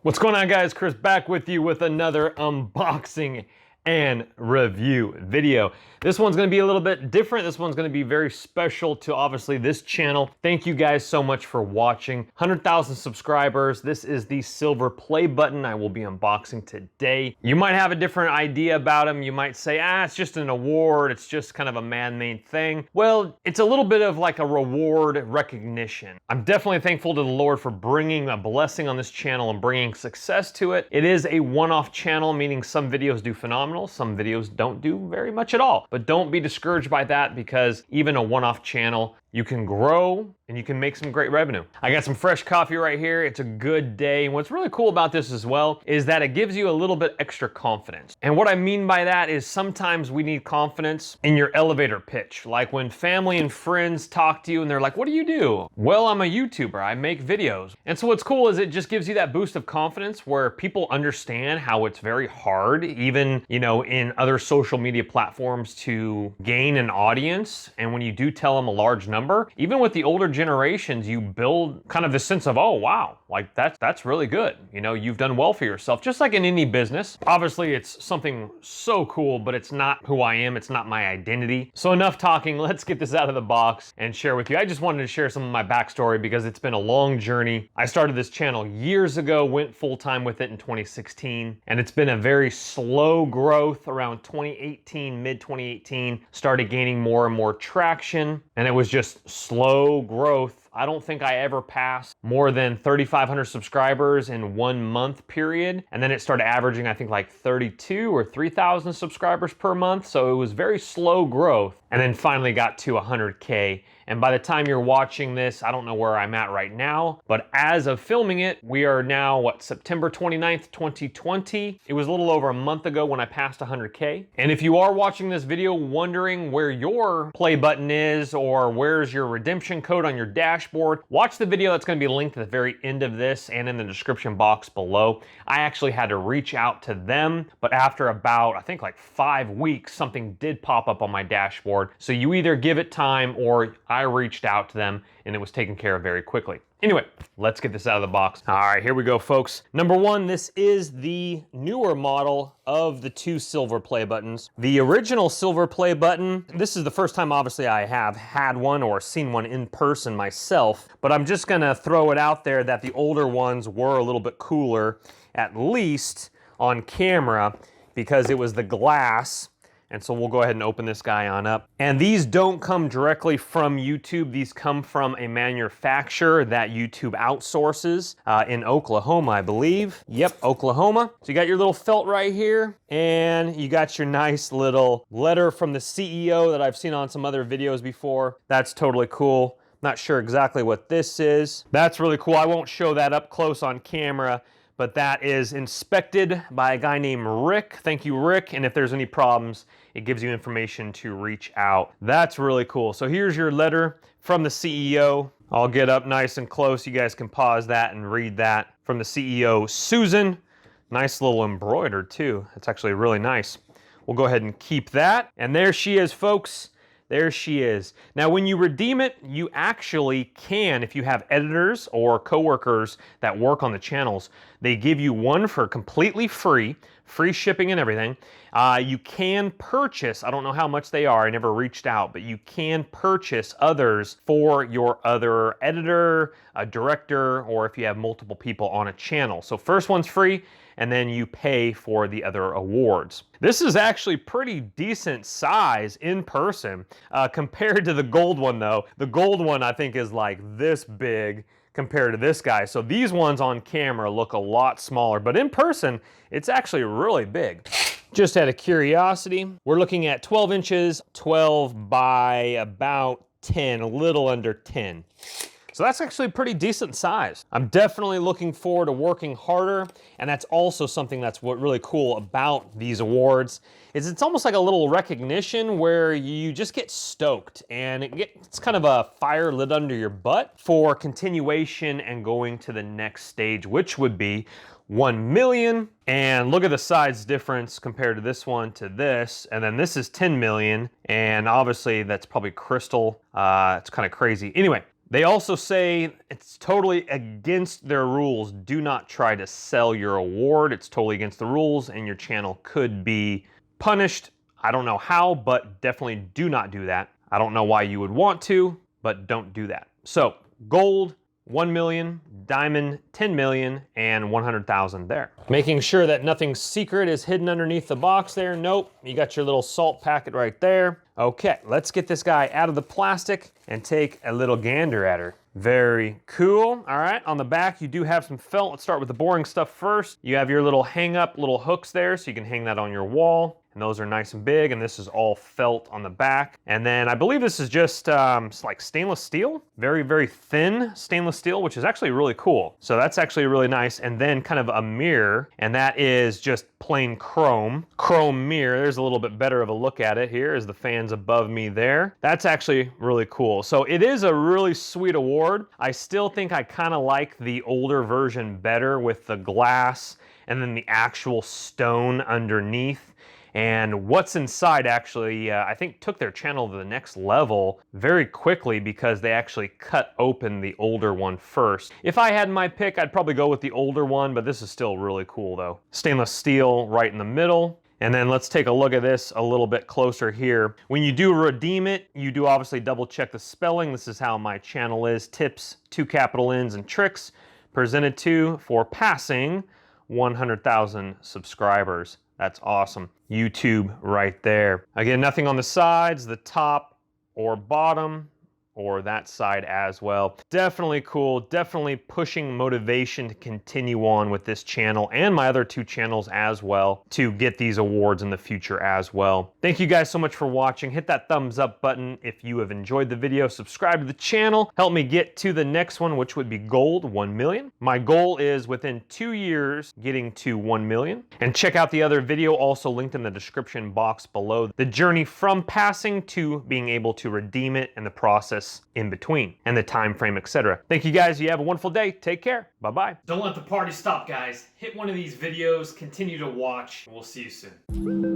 What's going on, guys? Chris back with you with another unboxing and review video. This one's going to be a little bit different. This one's going to be very special to obviously this channel. Thank you guys so much for watching. 100,000 subscribers. This is the silver play button I will be unboxing today. You might have a different idea about them. You might say, it's just an award. It's just kind of a man-made thing. Well, it's a little bit of like a reward recognition. I'm definitely thankful to the Lord for bringing a blessing on this channel and bringing success to it. It is a one-off channel, meaning some videos do phenomenal, some videos don't do very much at all. But don't be discouraged by that, because even a one-off channel, you can grow and you can make some great revenue. I got some fresh coffee right here. It's a good day. And what's really cool about this as well is that it gives you a little bit extra confidence. And what I mean by that is sometimes we need confidence in your elevator pitch. Like when family and friends talk to you and they're like, what do you do? Well, I'm a YouTuber. I make videos. And so what's cool is it just gives you that boost of confidence where people understand how it's very hard, even, in other social media platforms, to gain an audience. And when you do tell them a large number, even with the older generations, you build kind of this sense of, oh, wow, like that's really good. You've done well for yourself, just like in any business. Obviously, it's something so cool, but it's not who I am. It's not my identity. So enough talking. Let's get this out of the box and share with you. I just wanted to share some of my backstory because it's been a long journey. I started this channel years ago, went full-time with it in 2016, and it's been a very slow growth. Around 2018, mid-2018, started gaining more and more traction, and it was just slow growth. I don't think I ever passed more than 3,500 subscribers in 1 month period. And then it started averaging, I think, like 32 or 3,000 subscribers per month. So it was very slow growth. And then finally got to 100K. And by the time you're watching this, I don't know where I'm at right now, but as of filming it, we are now, September 29th, 2020. It was a little over a month ago when I passed 100K. And if you are watching this video wondering where your play button is or where's your redemption code on your dashboard, watch the video that's going to be linked at the very end of this and in the description box below. I actually had to reach out to them, but after about, I think like 5 weeks, something did pop up on my dashboard. So you either give it time or I reached out to them and it was taken care of very quickly. Anyway, let's get this out of the box. All right, here we go, folks. Number one, this is the newer model of the two silver play buttons. The original silver play button, this is the first time, obviously, I have had one or seen one in person myself, but I'm just gonna throw it out there that the older ones were a little bit cooler, at least on camera, because it was the glass. And so we'll go ahead and open this guy on up. And these don't come directly from YouTube. These come from a manufacturer that YouTube outsources in Oklahoma, I believe. Yep, Oklahoma. So you got your little felt right here, and you got your nice little letter from the CEO that I've seen on some other videos before. That's totally cool. Not sure exactly what this is. That's really cool. I won't show that up close on camera, but that is inspected by a guy named Rick. Thank you, Rick. And if there's any problems, it gives you information to reach out. That's really cool. So here's your letter from the CEO. I'll get up nice and close. You guys can pause that and read that from the CEO, Susan. Nice little embroidered too. It's actually really nice. We'll go ahead and keep that. And there she is, folks. There she is. Now, when you redeem it, you actually can, if you have editors or coworkers that work on the channels, they give you one for completely free shipping and everything. You can purchase, I don't know how much they are, I never reached out, but you can purchase others for your other editor, a director, or if you have multiple people on a channel. So first one's free, and then you pay for the other awards. This is actually pretty decent size in person compared to the gold one though. The gold one I think is like this big compared to this guy. So these ones on camera look a lot smaller, but in person, it's actually really big. Just out of curiosity, we're looking at 12 inches, 12 by about 10, a little under 10. So that's actually a pretty decent size. I'm definitely looking forward to working harder, and that's also something that's what really cool about these awards is it's almost like a little recognition where you just get stoked and it's kind of a fire lit under your butt for continuation and going to the next stage, which would be 1 million. And look at the size difference compared to this one to this. And then this is 10 million. And obviously that's probably crystal. It's kind of crazy. Anyway, They also say it's totally against their rules. Do not try to sell your award. It's totally against the rules and your channel could be punished. I don't know how, but definitely do not do that. I don't know why you would want to, but don't do that. So gold, 1 million, diamond, 10 million, and 100,000 there. Making sure that nothing secret is hidden underneath the box there. Nope, you got your little salt packet right there. Okay, let's get this guy out of the plastic and take a little gander at her. Very cool. All right, on the back, you do have some felt. Let's start with the boring stuff first. You have your little hang up, little hooks there, so you can hang that on your wall. And those are nice and big, and this is all felt on the back. And then I believe this is just like stainless steel, very, very thin stainless steel, which is actually really cool. So that's actually really nice. And then kind of a mirror, and that is just plain chrome mirror. There's a little bit better of a look at it here as the fans above me there. That's actually really cool. So it is a really sweet award. I still think I kind of like the older version better with the glass and then the actual stone underneath. And what's inside actually, I think took their channel to the next level very quickly because they actually cut open the older one first. If I had my pick, I'd probably go with the older one, but this is still really cool though. Stainless steel right in the middle. And then let's take a look at this a little bit closer here. When you do redeem it, you do obviously double check the spelling. This is how my channel is, Tips, 2 capital N's and Tricks, presented to for passing 100,000 subscribers. That's awesome. YouTube right there. Again, nothing on the sides, the top or bottom, or that side as well. Definitely cool, definitely pushing motivation to continue on with this channel and my other 2 channels as well to get these awards in the future as well. Thank you guys so much for watching. Hit that thumbs up button if you have enjoyed the video. Subscribe to the channel. Help me get to the next one, which would be gold, 1 million. My goal is within 2 years getting to 1 million. And check out the other video also linked in the description box below. The journey from passing to being able to redeem it and the process in between and the time frame, etc. Thank you guys. You have a wonderful day. Take care. Bye-bye. Don't let the party stop, guys. Hit one of these videos, continue to watch. We'll see you soon.